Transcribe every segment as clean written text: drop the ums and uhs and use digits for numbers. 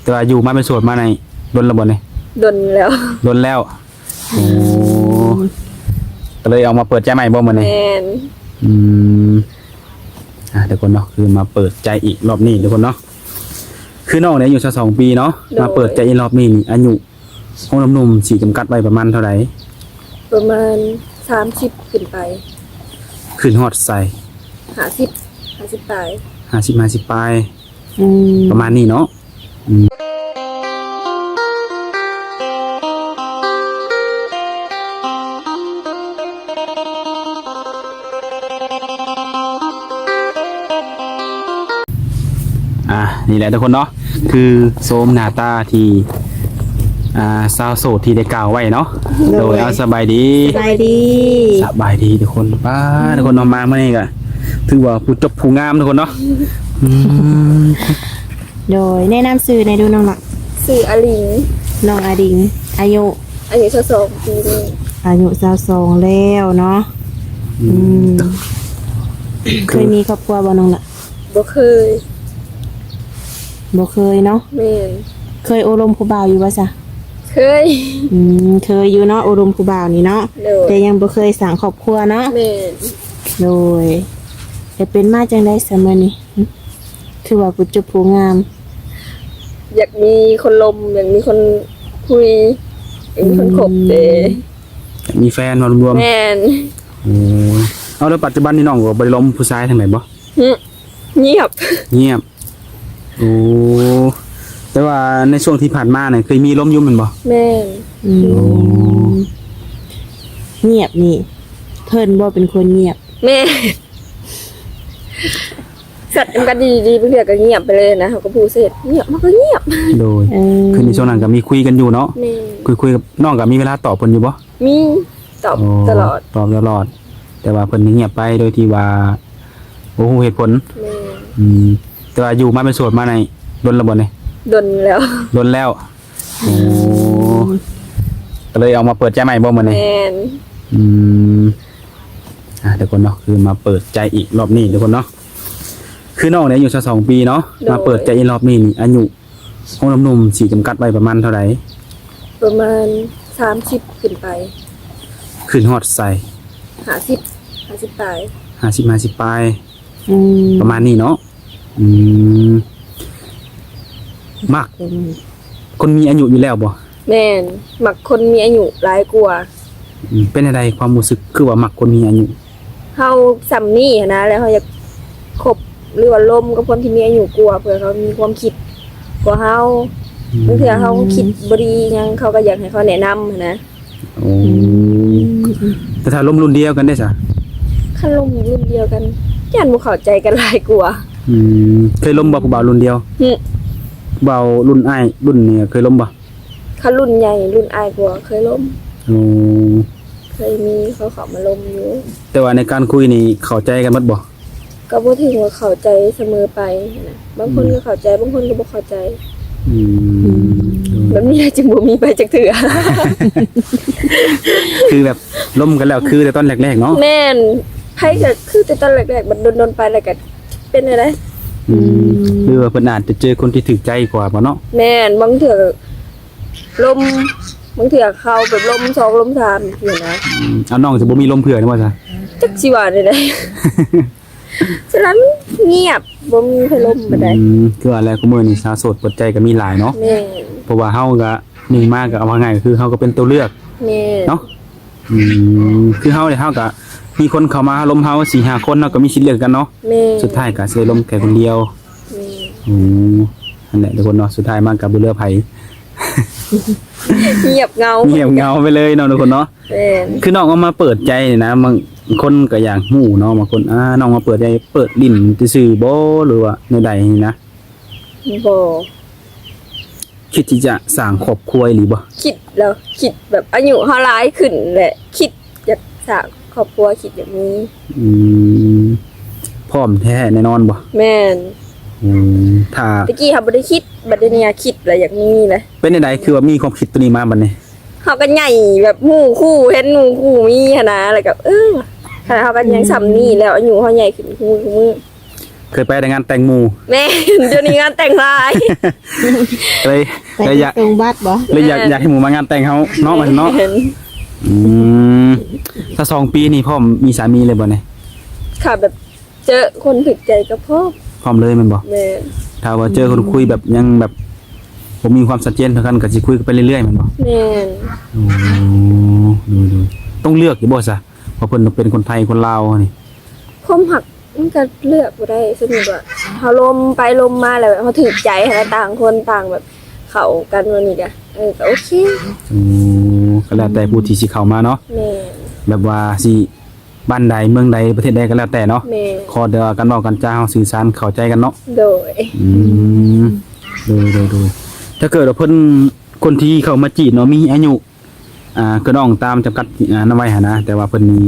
แต่ว่าอยู่มาเป็นโสดมาในดนระบ่เนี่ย ดนแล้ว ดนแล้วโอ้ก็เลยเอามาเปิดใจใหม่บ่มื้อนี้ แม่น อืมทุกคนเนาะคือมาเปิดใจอีกรอบนี้ทุกคนเนาะคือน้องเนี่ยอายุ22 ปีเนาะมาเปิดใจอีกรอบนี้นี่อายุของหนุ่มๆสิจำกัดไว้ประมาณเท่าไหร่ ประมาณ30ขึ้นไป ขึ้นฮอดใส่ 50ปลาย 50 ปลาย อืม ประมาณนี้เนาะนี่แหละทุกคนเนาะคือโสมหน้าตาที่สาวโสดที่ได้กล่าวไว้เนาะโดยเอาสบายดี สบายดี สบายดีทุกคนป้าทุกคนเนาะมาเมื่อนี้ก็ถือว่าผู้จบผู้งามทุกคนเนาะ โดยแนะนำชื่อในดูน้องละ ชื่ออลิง น้องอาดิงอายุ 22 ปีนี้ อายุ22แล้วเนาะเคยมีครอบครัวบ่น้องละ บ่เคย บ่เคยเนาะ แม่น เคยโอรมผู้บ่าวอยู่บ่ซะ เคย เคยอยู่เนาะโอรมผู้บ่าวนี่เนาะ โดย แต่ยังบ่เคยสร้างครอบครัวเนาะ แม่น โดยจะเป็นมาจังได๋ซะมื้อนี้คือว่าผู้จบผู้งาม อยากมีคนลมอยากมีคนคุยอยากมีคนคบเด้ มีแฟนมารวม แม่น ๆโอ้ยเอาแล้วปัจจุบันนี่น้องก็บ่ได้ล้มผู้ชายทางไหนบ่ เงียบ เงียบโอ้แต่ว่าในช่วงที่ผ่านมาเนี่ยเคยมีล้มยุ่มแม่นบ่ แม่น เงียบนี่เพิ่นบ่เป็นคนเงียบ แม่สัตว์มันก็ดีๆเพื่อนก็เงียบไปเลยนะเขาก็พูดเสร็จเงียบมันก็เงียบ โดยคือในช่วงนั้นก็มีคุยกันอยู่เนาะ แม่ คุยกับน้องก็มีเวลาตอบเพิ่นอยู่บ่ มีตอบตลอด ตอบตลอด แต่ว่าเพิ่นเงียบไปโดยที่ว่าบ่ฮู้เหตุผล แม่ แต่ว่าอยู่มาเป็นโสดมาในดนระบ่เนี่ย ดนแล้ว ดนแล้วโอ้ก็เลยเอามาเปิดใจใหม่บ่มื้อนี้ แม่น ทุกคนเนาะคือมาเปิดใจอีกรอบนี้ทุกคนเนาะคือน้องเนี่ยอายุ22 ปีเนาะมาเปิดใจอีกรอบนี้นี่อายุของหนุ่มๆสิจำกัดไว้ประมาณเท่าไหร่ ประมาณ30ขึ้นไป ขึ้นฮอดใส่ 50ปลาย 50 ปลาย อืม ประมาณนี้เนาะมากคนมีอายุอยู่แล้วบ่ แม่นมักคนมีอายุหลายกว่า เป็นอะไรความรู้สึกคือว่ามักคนมีอายุ เฮาซ้ำนี่นะแล้วเฮาอยากคบหรือว่าลมกับคนที่มีอายุกว่าเพื่อเขามีความคิดกว่าเฮาบางเทื่อเฮาคิดบ่ดีหยังเขาก็อยากให้เขาแนะนำนะ โอ้แต่ถ้าล้มรุ่นเดียวกันได้ซะ คันลมรุ่นเดียวกันย่านบ่เข้าใจกันหลายกว่า เคยล้มบ่ผู้บ่าวรุ่นเดียว หึ บ่าวรุ่นอ้ายรุ่นเนี่ยเคยล้มบ่ คันรุ่นใหญ่รุ่นอายกว่าเคยล้ม โอ้ เคยมีเขาเข้ามาล้มอยู่ แต่ว่าในการคุยนี่เข้าใจกันหมดบ่ ก็บ่ถึงว่าเข้าใจเสมอไปนะบางคนก็เข้าใจบางคนก็บ่เข้าใจแบบนี้จึงบ่มีไปจักเทื่อ คือแบบล้มกันแล้วคือแต่ตอนแรกๆเนาะ แม่นไผก็คือแต่ตอนแรกๆมันโดนๆไปแล้วก็เป็นอะไร หรือว่าเพิ่นอาจจะเจอคนที่ถูกใจกว่าบ่เนาะ แม่นบางเทื่อลมบางเทื่อเข้าแบบลม2ลม3อยู่นะ เอาน้องจะบ่มีลมเผื่อนี่ว่าซะ จักสิว่าได้ได ฉะนั้นเงียบบ่มีไผลมบ่ได้ คือว่าแล้วคุมื้อนี้สาวโสดเปิดใจก็มีหลายเนาะ แม่น เพราะว่าเฮาก็หนึ่งมากก็เอาว่าง่ายก็คือเฮาก็เป็นตัวเลือก แม่น เนาะคือเฮาเนี่ยเฮาก็มีคนเข้ามาล้มเฮา 4-5 คนเนาะก็มีสิทธิ์เลือกกันเนาะ แม่น สุดท้ายก็สิได้ล้มแค่คนเดียว แม่น นั่นแหละทุกคนเนาะสุดท้ายมันก็บ่เหลือไผ เงียบเหงา เงียบเหงาไปเลยเนาะทุกคนเนาะ แม่น คือน้องเอามาเปิดใจนี่นะบางคนก็อยากฮู้เนาะบางคนน้องมาเปิดใจเปิดลิ้นซื่อๆบ่หรือว่าในใดนี่นะ บ่ คิดที่จะสร้างครอบครัวหรือบ่ คิดแล้วคิดแบบอายุเฮาหลายขึ้นแหละคิดอยากสร้างครอบครัวคิดอย่างนี้ พร้อมแท้แน่นอนบ่ แม่น ถ้า ตะกี้เฮาบ่ได้คิดบัดเดี๋ยวนี้คิดแล้วอย่างนี้แหละ เป็นใดคือว่ามีความคิดตัวนี้มาบัดนี้ เฮาก็ใหญ่แบบหมู่คู่เห็นหมู่คู่มีหันนะแล้วก็ขนาดเฮาก็ยังซ้ำนี่แล้วอายุเฮาใหญ่ขึ้นคู่มือ เคยไปในงานแต่งหมู่ แม่นเดี๋ยวนี้งานแต่งหลาย เลย ไป เลยอยาก ตรงบัตรบ่ เลยอยากให้หมู่มางานแต่งเฮาเนาะมันเนาะ แม่ อืมถ้า2 ปีนี่พ่อมีสามีเลยบ่เนี่ย ค่ะแบบเจอคนถึกใจก็พอ พร้อมเลยแมันบ่ แม่น ถ้าว่าเจอคนคุยแบบยังแบบผมมีความชัดเจนเท่ากันก็สิคุยกันไปเรื่อยๆแมันบ่ แม่น โอ้ดูต้องเลือกอยู่บ่ซะเพราะเพิ่นเป็นคนไทยคนลาวนี่ ความหักมันก็เลือกบ่ได้สมมุติว่าเฮาลมไปลมมาแล้วแบบเฮาถึกใจแล้วต่างคนต่างแบบเข้ากันว่านี่ก็ก็โอเค โอ้ก็แล้วแต่ผู้ที่สิเข้ามาเนาะ แม่น แบบว่าสิบ้านใดเมืองใดประเทศใดก็แล้วแต่เนาะ แม่น ขอเดียวกันเว้ากันจ้าเฮาสื่อสารเข้าใจกันเนาะ โดย อืมดูถ้าเกิดว่าเพิ่นคนที่เข้ามาจีบเนาะมีอายุก็น้องตามจำกัดนำไว้หั่นนะแต่ว่าเพิ่นนี่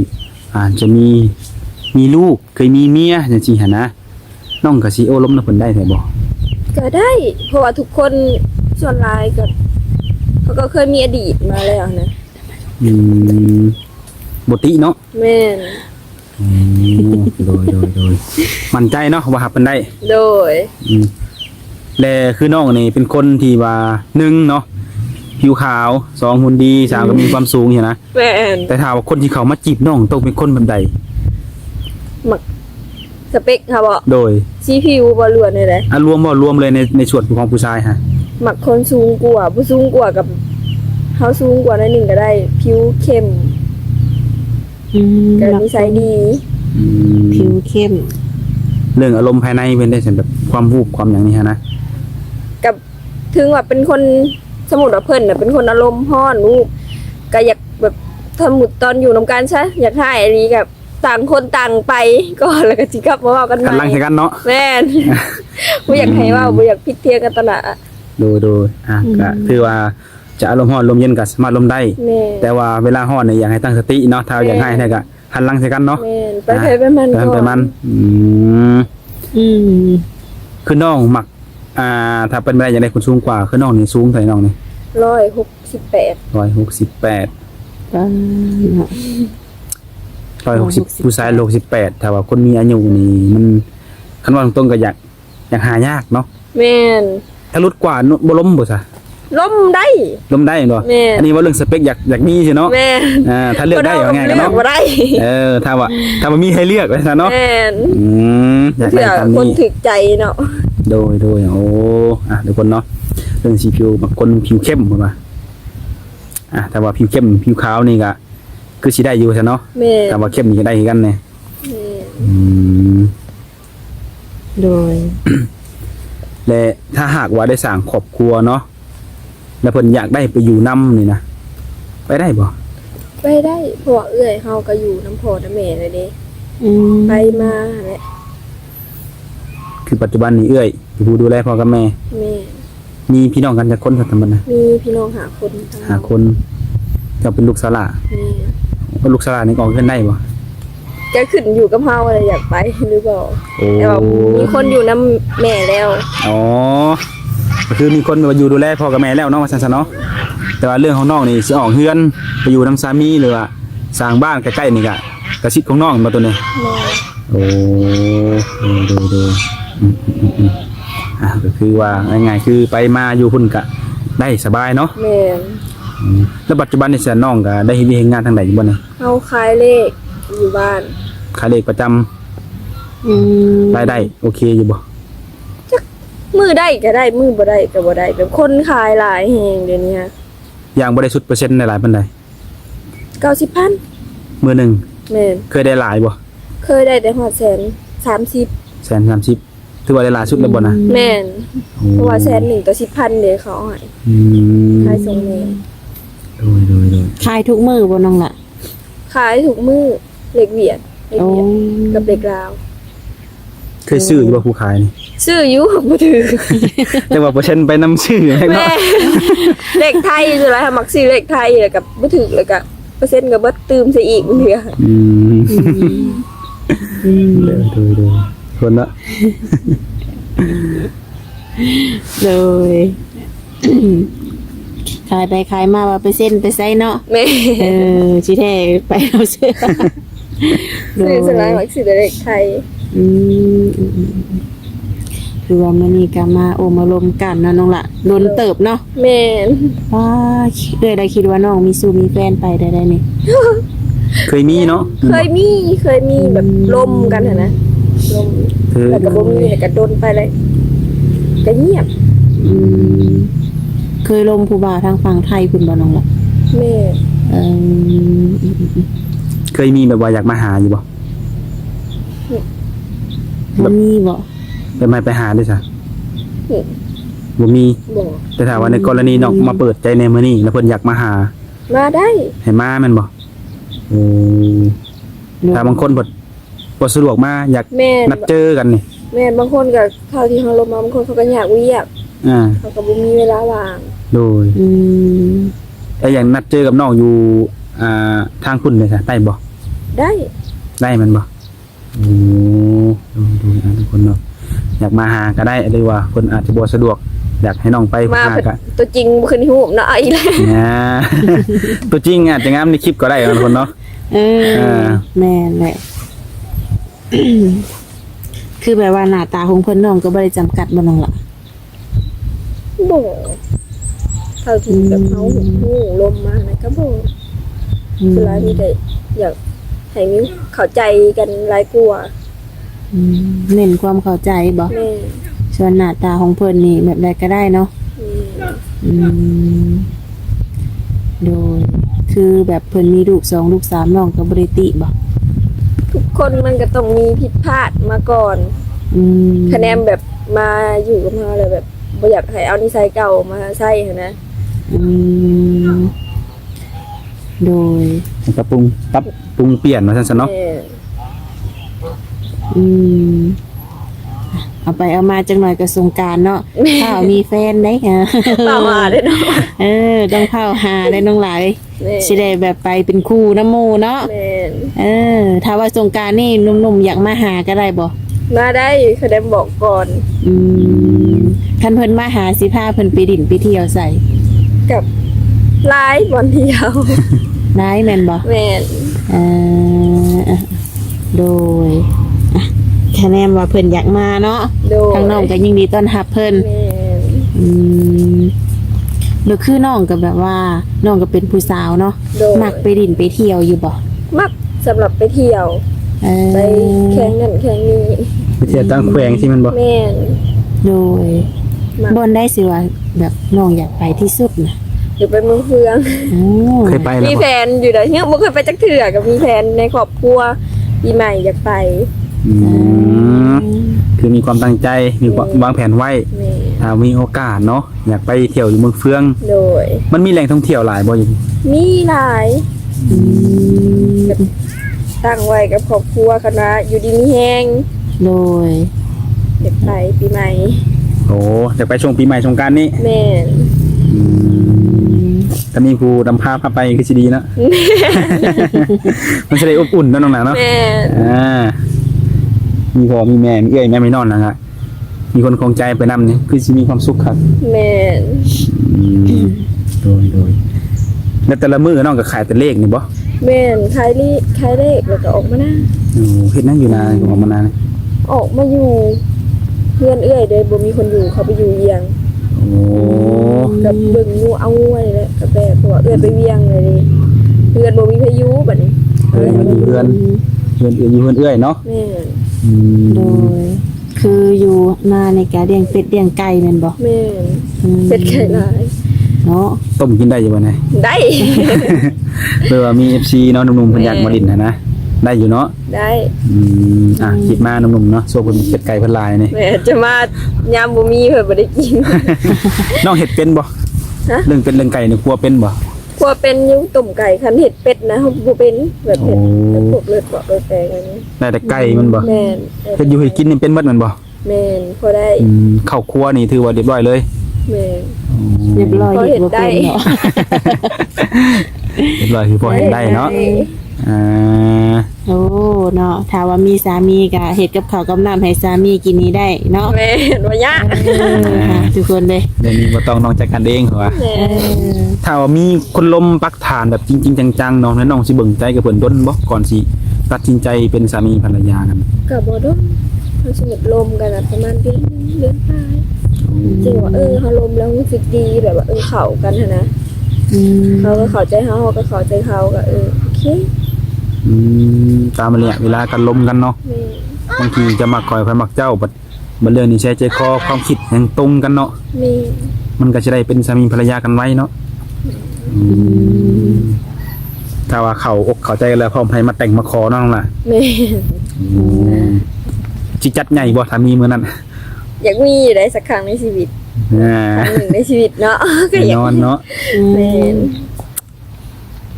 จะมีลูกเคยมีเมียจังซี่หั่นนะน้องก็สิโอ้ล้มนำเพิ่นได้แท้บ่ ก็ได้ เพราะว่าทุกคนส่วนหลายก็เขาก็เคยมีอดีตมาแล้วนะ อืมบ่ติเนาะ แม่น อืมโดยมั่นใจเนาะว่าหับเพิ่นได้ โดย อืมและคือน้องนี่เป็นคนที่ว่า1เนาะผิวขาว2หุ่นดี3ก็มีความสูงอย่างนะ แม่น แต่ถ้าว่าคนที่เขามาจีบน้องต้องเป็นคนแบบใด มักสเปคค่ะบ่ โดย สีผิวบ่ล้วนเลยแหละ รวมเลยในส่วนของผู้ชายฮะ มักคนสูงกว่าผู้สูงกว่ากับเฮาสูงกว่าหน่อยหนึงก็ได้ ผิวเข้ม ก็นิสัยดี อืม ผิวเข้ม เรื่องอารมณ์ภายในเป็นได้แบบความวูบความอย่างนี้ฮะนะ กับถึงว่าเป็นคนสมมุติว่าเพิ่นน่ะเป็นคนอารมณ์ร้อนรูปก็อยากแบบสมมุติตอนอยู่นํกันซะอยากให้อีหลีกับต่างคนต่างไปก่อนแล้วก็สิกลับมาเว้ากันให กันลัง ม่ ใส่กันเนาะ แม่น บ่อยากให้เว้าบ่อยากพิดเทียงกันตลอด ดูก็ถือว่าจะอารมณ์ร้อนลมเย็นก็สามารถลมได้ แม่น แต่ว่าเวลาร้อนเนี่ยอยากให้ตั้งสติเนาะถ้าอยากให้เนี่ยก็หันหลังใส่กันเนาะ แม่นไปไปมัน ไปมันอืม อืม คือน้องหมักถ้าเป็นไปได้อยากได้คนสูงกว่าคือน้องนี่สูงเท่าไหร่น้องนี่ 168 168 ก็เนาะ 160ผู้ชาย168ถ้าว่าคนมีอายุนี่มันคันว่าตรงๆก็อยากหายากเนาะ แม่น ถ้าลดกว่าบ่ล้มบ่ซะ ล้มได้ ล้มได้เนาะ แม่น อันนี้ว่าเรื่องสเปคอยากมีสิเนาะ แม่น ถ้าเลือกได้ว่าไงกันเนาะ บ่ได้ ถ้าว่ามีให้เลือกว่าซะเนาะ แม่น อยาก เพื่ ได้ อ ตาม คน นี้ ถึกใจเนาะ โดยโอ้ทุกคนเนาะเรื่องสีผิวบางคนผิวเข้มพุ่นว่าถ้าว่าผิวเข้มผิวขาวนี่ก็คือสิได้อยู่ซะเนาะ แม่น แต่ว่าเข้มนี่ก็ได้คือกันแน่ แม่น อืม โดย และถ้าหากว่าได้สร้างครอบครัวเนาะแล้วเพิ่นอยากได้ไปอยู่นํนี่นะไปได้บ่ ไปได้เพราะว่าเอื้อยเฮาก็อยู่น้ำพ่อน้ำแม่เลยเด้ อืม ไปมาแหละ คือปัจจุบันนี้เอื้อยเป็นผู้ดูแลพ่อกับแม่ แม่ มีพี่น้องกันจักคนสักทั้งหมดนะ มีพี่น้องหาคนทาง 5 คนเจ้าเป็นลูกสาวหล่า แม่ ว่าลูกสาวหล่านี่ออกเงินได้บ่ จะขึ้นอยู่กับเฮาอะไรอยากไปหรือเปล่า โอ้ แต่ว่ามีคนอยู่น้ำแม่แล้ว อ๋อก็คือมีคนมาอยู่ดูแลพ่อกับแม่แล้วเนาะว่าซั่นซะเนาะแต่ว่าเรื่องของน้องนี่สิออกเฮือนไปอยู่นํสามีหรือว่าสร้างบ้านใกล้ๆนี่ก็สิทธิ์ของน้องบ่ตัวนี้ แม่ โอ้ดูก็คือว่าง่ายๆคือไปมาอยู่พุ่นก็ได้สบายเนาะ แม่ แล้วปัจจุบันนี่เสียน้องก็ได้เฮ็ดงานทางใดอยู่บ่นี่ เฮาขายเลขอยู่บ้าน ขายเลขประจำ อืม รายได้โอเคอยู่บ่ มือได้ก็ได้มือบ่ได้ก็บ่ได้แบบคนขายหลายแฮงเดี๋ยวนี้ฮะ อย่างบ่ได้สุดเปอร์เซ็นต์ในหลายปานใด 90,000 มื้อหนึง แม่น เคยได้หลายบ่ เคยได้แต่ฮอด130 130ถือว่าได้หลายสุดแล้วบ่นะ แม่นเพราะว่า100,000ต่อ10,000เด้เขาเอาให้ อืม ขายส่งแม่ ดู ขายทุกมื้อบ่น้องล่ะ ขายถูกมือเหล็กเวียดเหล็ก โอ้ เวียดกับเหล็กลาว เคยซื้ออยู่บ่ผู้ขายนี่ ซื้ออยู่บ่ถือ แต่ว่าเปอร์เซ็นต์ไปนำซื้อแม่ แม่ เนาะ เหล็กไทยอยู่แล้วค่ะมักซื้อเหล็กไทยแล้วกับบ่ถือแล้วก็เปอร์เซ็นต์ก็เบิดตืมซะอีกบางเทื่อ อืม อืม ดูคนละ โดยขายไปขายมาว่าไปเส้นไปไสเนาะ แม่ เออสิแท้ไปเอาเสื้อโด ซื้อย สลายมักซื้อแต่เหล็กไทย อืมคือว่ามื้อนี้ก็มาโอมาลมกันเนาะน้องละโดนเติบเนาะ แม่น ว้าได้คิดว่าน้องมีสู่มีแฟนไปได้นี่ เคยมีเนาะ เคยมีแบบล่มกันหั่นนะล่ม คือ แล้วก็บ่มีแล้วก็โดนไปเลยก็เงียบ อืมเคยลมผู้บ่าวทางฝั่งไทยคุณบ่น้องละ แม่ เออ เคยมีแบบว่าอยากมาหาอยู่บ่ บ่มีบ่ แต่ไม่ไปหาด้วยซะ นี่ บ่มี บอก แต่ถ้าว่าในกรณีน้องมาเปิดใจในมื้อนี้แล้วเพิ่นอยากมาหา มาได้ ให้มาแม่นบ่โอ้ถ้าบางคนบ่สะดวกมาอยาก แม่น นัดเจอกันนี่ แม่นบางคนก็เท่าที่เฮาลงมาบางคนเขาก็อยากเวียก อ่า เขาก็บ่มีเวลาว่าง โดย อืม แต่อย่างนัดเจอกับน้องอยู่ทางคุณเลยค่ะได้บ่ ได้ ได้มันบ่โอ้ดูนะทุกคนเนาะอยากมาหาก็ได้หรือว่าคนอาจจะบ่สะดวก อยากให้น้องไป มา หา เป็น ก็ ตัวจริงบ่ขึ้นหูเนาะอีแล้ว นะ ตัวจริงอาจจะงามในคลิปก็ได้นะทุกคนเนาะ เออ อ่า แม่นแหละ คือแบบว่าหน้าตาของเพิ่นน้องก็บ่ได้จำกัดบ่น้องละ บ่เท่าที่แบบเฮาหูลมมานะก็บ่ อืม คือหลายมีแต่อยากให้มีเข้าใจกันหลายกว่า อืมเน้นความเข้าใจบ่ แม่ ส่วนหน้าตาของเพิ่นนี่แบบใดก็ได้เนาะ อืมโดยคือแบบเพิ่นมีลูก2ลูก3น้องก็บ่ได้ติบ่ ทุกคนมันก็ต้องมีผิดพลาดมาก่อน อืม คะแนนแบบมาอยู่กับเราเลยแบบบ่อยากให้เอานิสัยเก่ามาใส่หั้นนะ อืมโดย ปรับปรุงเปลี่ยนว่าซั่นซะเนาะ แม่ อืมเอาไปเอามาจังหน่อยก็สงกรานต์เนาะข้าวมีแฟนได้ค่ะ เปล่ามาได้เนาะ เออต้องเข้าหาได้น้องหลาย แม่ สิได้แบบไปเป็นคู่น้ำหมู่เนาะ แม่น เออถ้าว่าสงกรานต์นี่หนุ่มๆอยากมาหาก็ได้บ่ มาได้คะแนนบอกก่อน อืมคันเพิ่นมาหาสิพาเพิ่นไปดินไปเที่ยวใส่ กับหลายบอลเที่ยว ได้แม่นบ่ แม่น เออโดยอ่ะคะแนนว่าเพิ่นอยากมาเนาะ โดย ทางน้องก็ยินดีต้อนรับเพิ่น แม่น อืมหรือคือน้องก็แบบว่าน้องก็เป็นผู้สาวเนาะ โดย มักไปดินไปเที่ยวอยู่บ่ มักสำหรับไปเที่ยว เออ ไปแข่งนั่นแข่งนี้ ไปเที่ยวต่างแขวงที่มันบ่ แม่น โดย มัก บนได้สิว่าแบบน้องอยากไปที่สุดนะ อยู่ไปเมืองเฟือง อ๋อ เคยไปแล้ว มี บ่ แฟนอยู่แต่เนี่ยบ่เคยไปจักเทื่อกับมีแฟนในครอบครัวปีใหม่อยากไป อืมคือมีความตั้งใจมีความวางแผนไว้ แม่ ถ้ามีโอกาสเนาะอยากไปเที่ยวอยู่เมืองเฟือง โดย มันมีแหล่งท่องเที่ยวหลายบ่อยู่ มีหลาย อืม ตั้งไว้กับครอบครัวคณะอยู่ดีมีแฮง โดย อยากไปปีใหม่ โอ้อยากไปช่วงปีใหม่สงกรานต์นี้ แม่น ถ้ามีครูนำพาไปคือสิดีเนาะ มันจะได้อบอุ่นเนาะน้องหนาเนาะ แม่น มีพ่อมีแม่มีเอื้อยแม่มีนอนนะฮะมีคนคงใจไปนำนี่คือสิมีความสุขครับ แม่น โดยแล้วแต่ละมื้อน้องก็ขายแต่เลขนี่บ่ แม่นขายเลขแล้วก็ออกมานะ โอ้เฮ็ดนั่นอยู่นานออกมานาน ออกมาอยู่เพื่อนเอื้อยเด้บ่มีคนอยู่เขาไปอยู่เวียง โอ้ กับเบิ่งงูเอางูนี่แหละกับแต่เพราะว่าเอื้อยไปเวียงเลยนี่เพื่อนบ่มีพายุบัดนี้ มันอยู่เพื่อนอยู่เพื่อนเอื้อยเนาะ แม่น โดย คืออยู่มาในการเลี้ยงเป็ดเลี้ยงไก่แม่นบ่ แม่น อืม เป็ดไข่หลาย เนาะ ต้มกินได้อยู่บ่ไหน ได้ เผื่อว่ามี FC เนาะหนุ่มๆเพิ่นอยากมาดินนะได้อยู่เนาะ ได้ คิดมาหนุ่มๆเนาะโซ่เพิ่นเป็ดไก่เพิ่นลายนี่ แม่จะมายามบ่มีเพิ่นบ่ได้กิน น้องเฮ็ดเป็นบ่ ฮะ เรื่องเป็ดเรื่องไก่นี่ครัวเป็นบ่ กลัวเป็นยุงต้มไก่คันเห็ดเป็ดนะเฮาบ่เป็นแบบเห็ด โอ้ แบบพวกเลือดเปาะเลือดแปลงอะไรนี้ ได้แต่ไก่มันบ่ แม่น เฮ็ดอยู่ให้กินนี่เป็นเบิดแมันบ่ แม่นพอได้ ข้าวครัวนี่ถือว่าเรียบร้อยเลย แม่น เรียบร้อย พอ เฮ็ดบ่ เฮ็ดได้ เป็นเนาะ เรียบร้อยคือพอเห็นได้เนาะอ่า โอ้เนาะถ้าว่ามีสามีก็เฮ็ดกับข้าวกับน้ำให้สามีกินนี่ได้เนาะ แม่นว่ายาก เออค่ะทุกคนเลย เดี๋ยวนี้บ่ต้องน้องจัดการเองเหรอวะ แม่ เอน อ ถ้าว่ามีคนลมปักฐานแบบจริงๆจังๆน้องแล้วน้องสิเบิ่งใจกับเพิ่นดนบ่ก่อนสิไป ตัดสินใจเป็นสามีภรรยากัน ก็บ่ดอกเฮาสมุดลมกันน่ะประมาณเดือนหนึ่งเดือนปลายจริงว่าเฮาลมแล้วรู้สึกดีแบบว่าเข้ากันหันนะ อืม เขาก็เข้าใจเฮาเฮาก็เข้าใจเขาก็โอเค ตามระยะเวลากันลมกันเนาะ แม่ บางทีจะมักคอยคอยมักเจ้าบัดเรื่องนี้ใช้ใจคอความคิดแห่งตรงกันเนาะ แม่ มันก็จะได้เป็นสามีภรรยากันไว้เนาะถ้าว่าเขาอกเข้าใจกันแล้วพร้อมให้มาแต่งมาขอเนาะน้องล่ะ แม่ จิจัดใหญ่บ่ถ้ามีมื้อนั้น อยากมีอยู่ได้สักครั้งในชีวิต อ่า ครั้งหนึ่งในชีวิตเนาะก็ แน่ อยาน ก อนเนาะ แม่น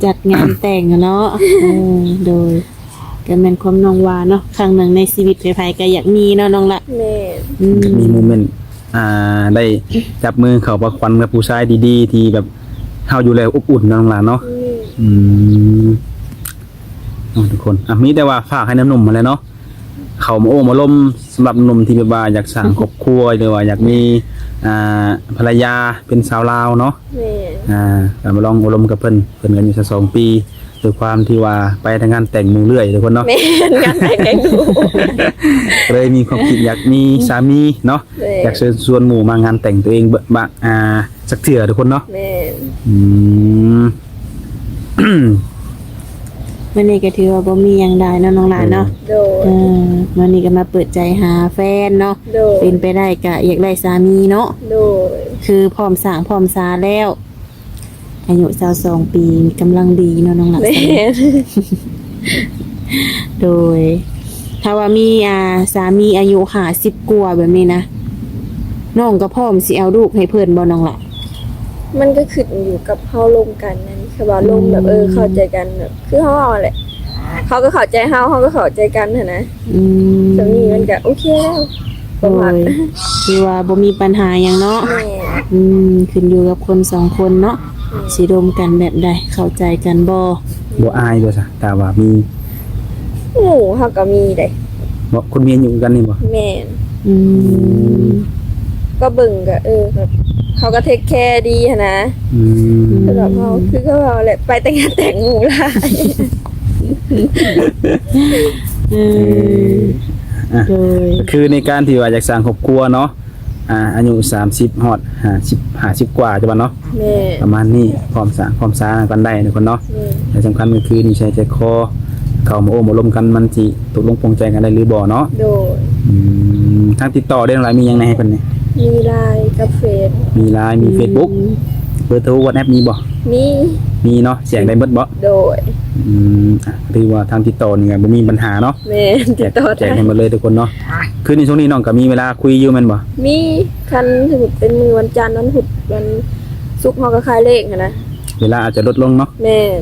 จัดงานแต่งอะเนาะโดยก็แม่นความน้องว่าเนาะครั้งหนึ่งในชีวิตใครๆก็อยากมีเนาะน้องละ แม่น มีโมเมนต์ได้จับมือเขาประควันกับผู้ชายดีๆ ที่แบบเฮาอยู่แล้วอบอุ่นเนาะน้องล่ะเนาะ อืมทุกคนมีแต่ว่าฝากให้น้ำหนุ่มมาแล้วเนาะเขามาโอ้มาล้มสำหรับหนุ่มที่แบบว่าอยากสร้างครอบครัวหรือว่าอยากมีภรรยาเป็นสาวลาวเนาะ แม่น ก็มาลองอบรมกับเพิ่นกันอยู่สัก2 ปีด้วยความที่ว่าไปทางงานแต่งหมู่เรื่อยทุกคนเนาะ แม่นงานแต่งแกงดู เลยมีความคิดอยากมีสามีเนาะ แม่ อยากเชิญชวนหมู่มางานแต่งตัวเองบะสักเถื่อทุกคนเนาะ แม่น อืม วันนี้ก็ถือว่าบ่มีหยังได้เนาะน้องละเนาะ โดย วันนี้ก็มาเปิดใจหาแฟนเนาะ โดย เป็นไปได้ก็อยากได้สามีเนาะ โดย คือพร้อมสร้างพร้อมสาแล้ว อายุ22 ปีกำลังดีเนาะน้องละ แม่น โดย ถ้าว่ามีสามีอายุ50กว่าแบบนี้นะน้องก็พร้อมสิเอาลูกให้เพิ่นบ่น้องละ มันก็ขึ้นอยู่กับเฮาลงกันนั่นคือว่าลงแบบเข้าใจกันแบบคือเฮาเอาแหละเขาก็เข้าใจเฮาเฮาก็เข้าใจกันหันนะ อืม ตรงนี้มันก็โอเคแล้วประมาณ โดยคือว่าบ่มีปัญหาหยังเนาะ แม่ ขึ้นอยู่กับคน2 คนเนาะสิรวมกันแบบใดเข้าใจกันบ่ บ่อายบ่ซะแต่ว่ามี หมู่เฮาก็มีได้ บ่คนเมียอยู่กันนี่บ่ แม่น อืม ก็เบิ่งก็แบบเขาก็เทคแคร์ดีหันนะ อืม สำหรับเฮาคือเขาเอาแหละไปแต่งงานแต่งหมู่หลาย โดย คือในการที่ว่าอยากสร้างครอบครัวเนาะอายุ30ฮอด50กว่าจังว่าเนาะ แม่ ประมาณนี้พร้อมสร้างพร้อมสร้างกันได้ทุกคนเนาะ แม่ แต่สำคัญก็คือนิสัยใจคอเข้ามาโอ้มาล้มกันมันสิตกลงปรงใจกันได้หรือบ่เนาะ โดย ทางติดต่อได้หลายมีหยังไงให้เพิ่นนี่ มีไลน์กับเฟซ มี LINE มี Facebook เบอร์โทร WhatsApp มีบ่ มี มีเนาะเสียงได้เบิดบ่ โดย ถือว่าทางติดต่อนี่ก็บ่มีปัญหาเนาะ แม่ติดต่อ แจก ได้ ให้หมดเลยทุกคนเนาะคือในช่วงนี้น้องก็มีเวลาคุยอยู่แม่นบ่ มีคันสมมุติเป็นมือวันจันทร์วันพุธวันศุกร์เฮาก็ขายเลขหันนะ เวลาอาจจะลดลงเนาะ แม่น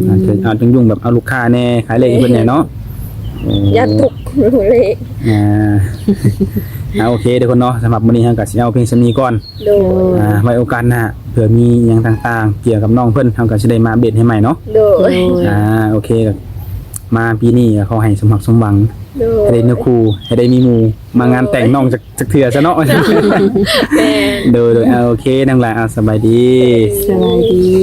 อาจจะยุ่งแบบเอาลูกค้าแน่ขายเลขให้เพิ่นแน่เนาะ อย่าตุกเลข โอเคทุกคนเนาะสำหรับมื้อนี้เฮาก็สิเอาเพียงซำนี้ก่อน โดย ไว้โอกาสหน้าเผื่อมีหยังต่างๆเกี่ยวกับน้องเพิ่นเฮาก็สิได้มาเบ็ดให้ใหม่เนาะ โดย โอเคก็มาปีนี้ก็ขอให้สมหวังสมหวัง โดย ให้ได้เนื้อคู่ให้ได้มีหมู่มางานแต่งน้องจักเทื่อซะเนาะ แม่น โดยโอเคนั่งหลายสบายดี สวัสดี